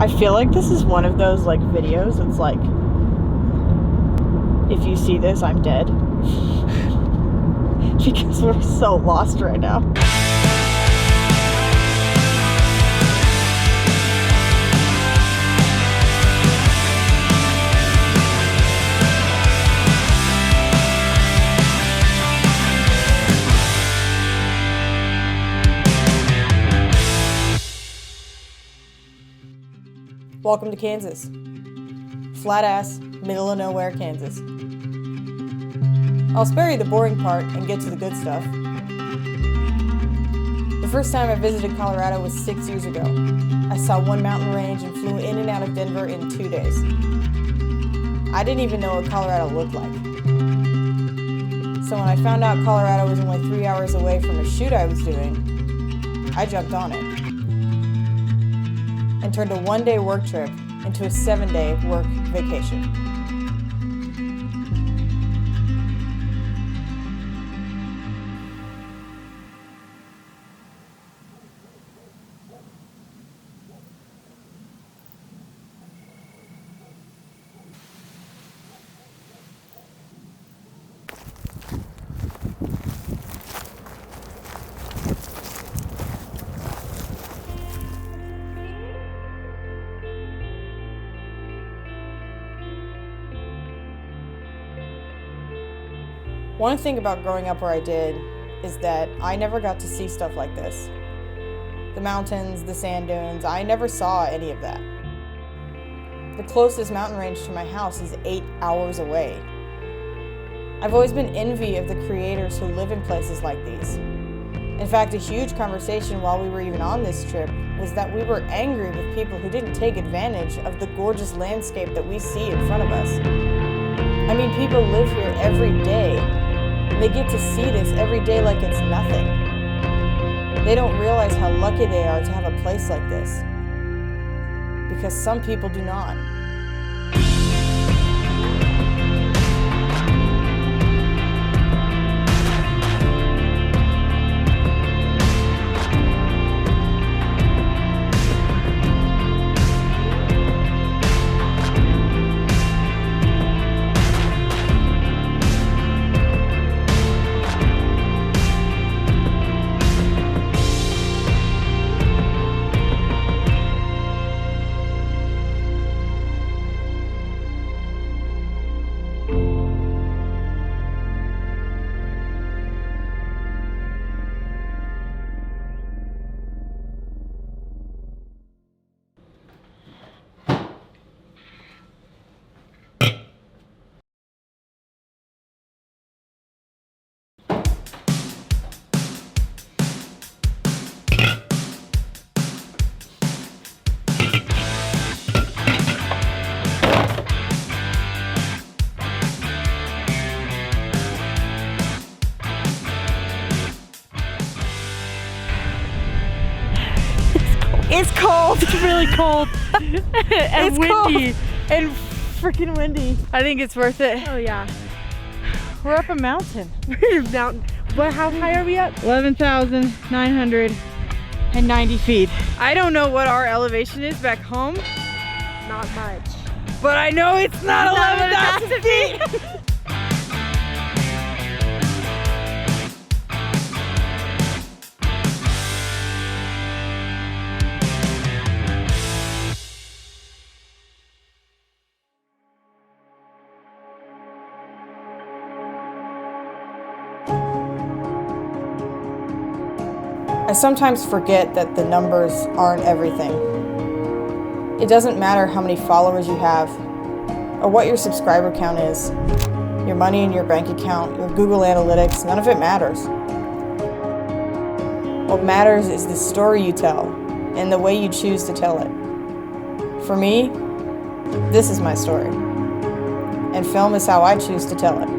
I feel like this is one of those like videos. It's like, if you see this, I'm dead. Because we're so lost right now. Welcome to Kansas. Flat ass, middle of nowhere Kansas. I'll spare you the boring part and get to the good stuff. The first time I visited Colorado was 6 years ago. I saw one mountain range and flew in and out of Denver in 2 days. I didn't even know what Colorado looked like. So when I found out Colorado was only 3 hours away from a shoot I was doing, I jumped on it and turned a one-day work trip into a 7-day work vacation. One thing about growing up where I did is that I never got to see stuff like this. The mountains, the sand dunes, I never saw any of that. The closest mountain range to my house is 8 hours away. I've always been envy of the creators who live in places like these. In fact, a huge conversation while we were even on this trip was that we were angry with people who didn't take advantage of the gorgeous landscape that we see in front of us. I mean, people live here every day. They get to see this every day like it's nothing. They don't realize how lucky they are to have a place like this. Because some people do not. It's cold. It's really cold and It's windy. cold and freaking windy. I think it's worth it. Oh yeah. We're up a mountain. We're in a mountain. But how high are we up? 11,990 feet. I don't know what our elevation is back home, Not much. but I know it's not 11,000 feet. I sometimes forget that the numbers aren't everything. It doesn't matter how many followers you have, or what your subscriber count is, your money in your bank account, your Google Analytics, none of it matters. What matters is the story you tell, and the way you choose to tell it. For me, this is my story, and film is how I choose to tell it.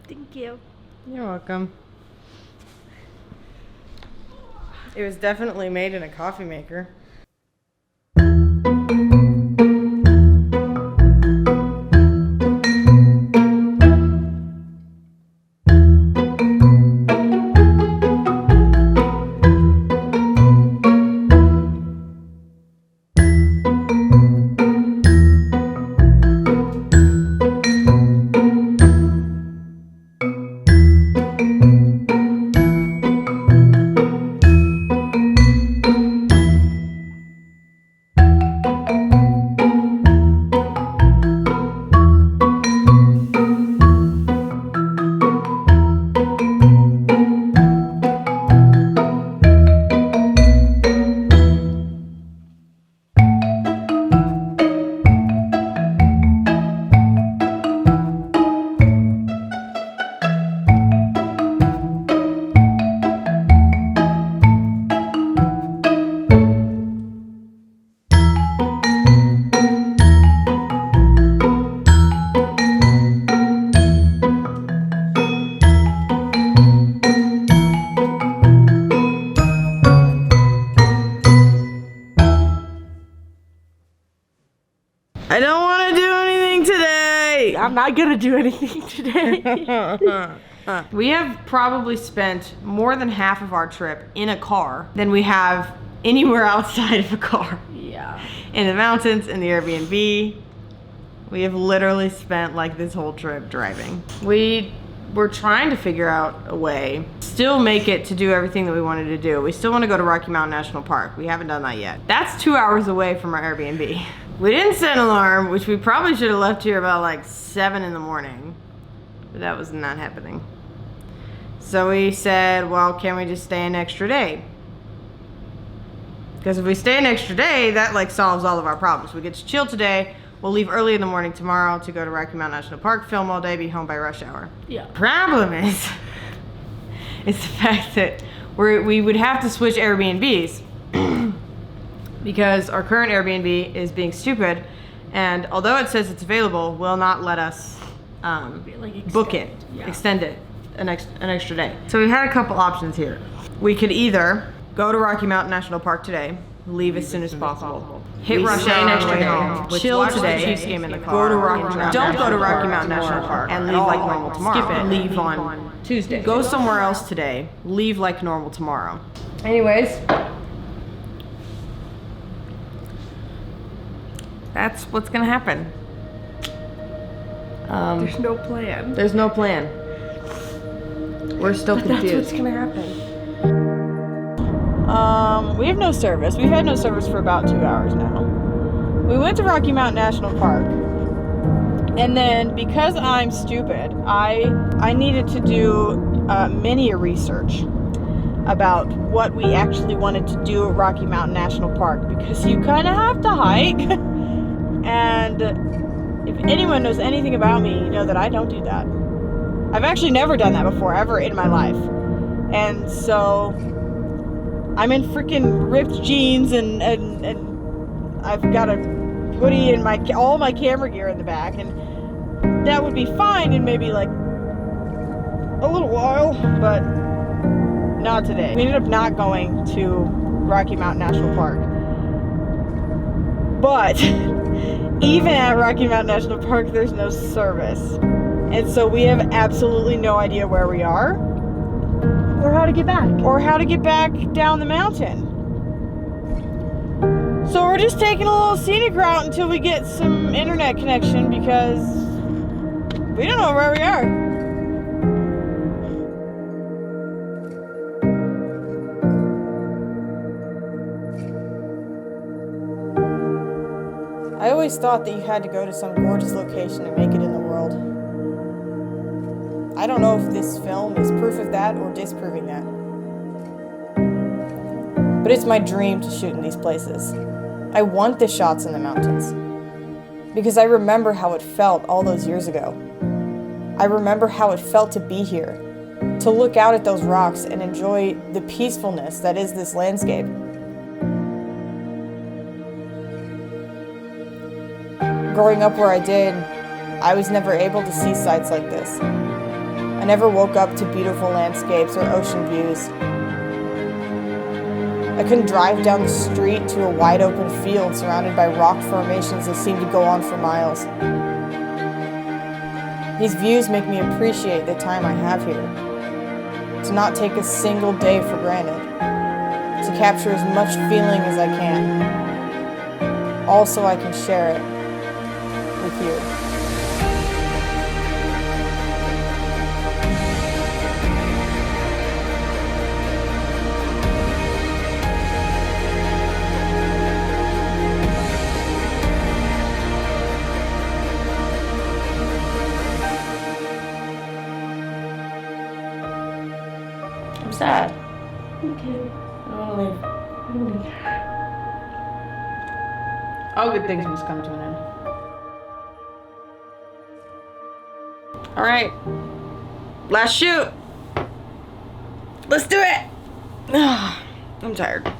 Thank you. You're welcome. It was definitely made in a coffee maker. I don't want to do anything today. I'm not gonna do anything today. We have probably spent more than half of our trip in a car than we have anywhere outside of a car. Yeah. In the mountains, in the Airbnb. We have literally spent like this whole trip driving. We were trying to figure out a way, still make it to do everything that we wanted to do. We still want to go to Rocky Mountain National Park. We haven't done that yet. That's 2 hours away from our Airbnb. We didn't set an alarm, which we probably should have left here about like 7 in the morning, but that was not happening. So we said, well, can we just stay an extra day? Because if we stay an extra day, that like solves all of our problems. We get to chill today. We'll leave early in the morning tomorrow to go to Rocky Mountain National Park, film all day, be home by rush hour. Yeah. Problem is the fact that we would have to switch Airbnbs because our current Airbnb is being stupid, and although it says it's available, will not let us book it, extend it an extra day. So we had a couple options here. We could either go to Rocky Mountain National Park today, leave as soon as possible. Hit rush hour on the way home. Chill today. Chiefs game in the car. Go to Rocky Mountain. Don't go to Rocky Mountain National Park and leave like normal tomorrow. Skip it. Leave on Tuesday. Go somewhere else today. Leave like normal tomorrow. Anyways, that's what's gonna happen. There's no plan. There's no plan. We're still confused. That's what's gonna happen. We have no service. We've had no service for about 2 hours now. We went to Rocky Mountain National Park, and then because I'm stupid, I needed to do mini research about what we actually wanted to do at Rocky Mountain National Park, because you kind of have to hike. And if anyone knows anything about me, you know that I don't do that. I've actually never done that before, ever in my life. And so I'm in freaking ripped jeans and I've got a hoodie and all my camera gear in the back, and that would be fine in maybe like a little while, but not today. We ended up not going to Rocky Mountain National Park. But even at Rocky Mountain National Park, there's no service. And so we have absolutely no idea where we are. Or how to get back. Or how to get back down the mountain. So we're just taking a little scenic route until we get some internet connection, because we don't know where we are. I always thought that you had to go to some gorgeous location to make it in the world. I don't know if this film is proof of that or disproving that. But it's my dream to shoot in these places. I want the shots in the mountains, because I remember how it felt all those years ago. I remember how it felt to be here, to look out at those rocks and enjoy the peacefulness that is this landscape. Growing up where I did, I was never able to see sights like this. I never woke up to beautiful landscapes or ocean views. I couldn't drive down the street to a wide open field surrounded by rock formations that seemed to go on for miles. These views make me appreciate the time I have here. To not take a single day for granted. To capture as much feeling as I can. All so I can share it with you. I'm sad. Okay. I don't want to leave. All good things must come to an end. All right. Last shoot. Let's do it. I'm tired.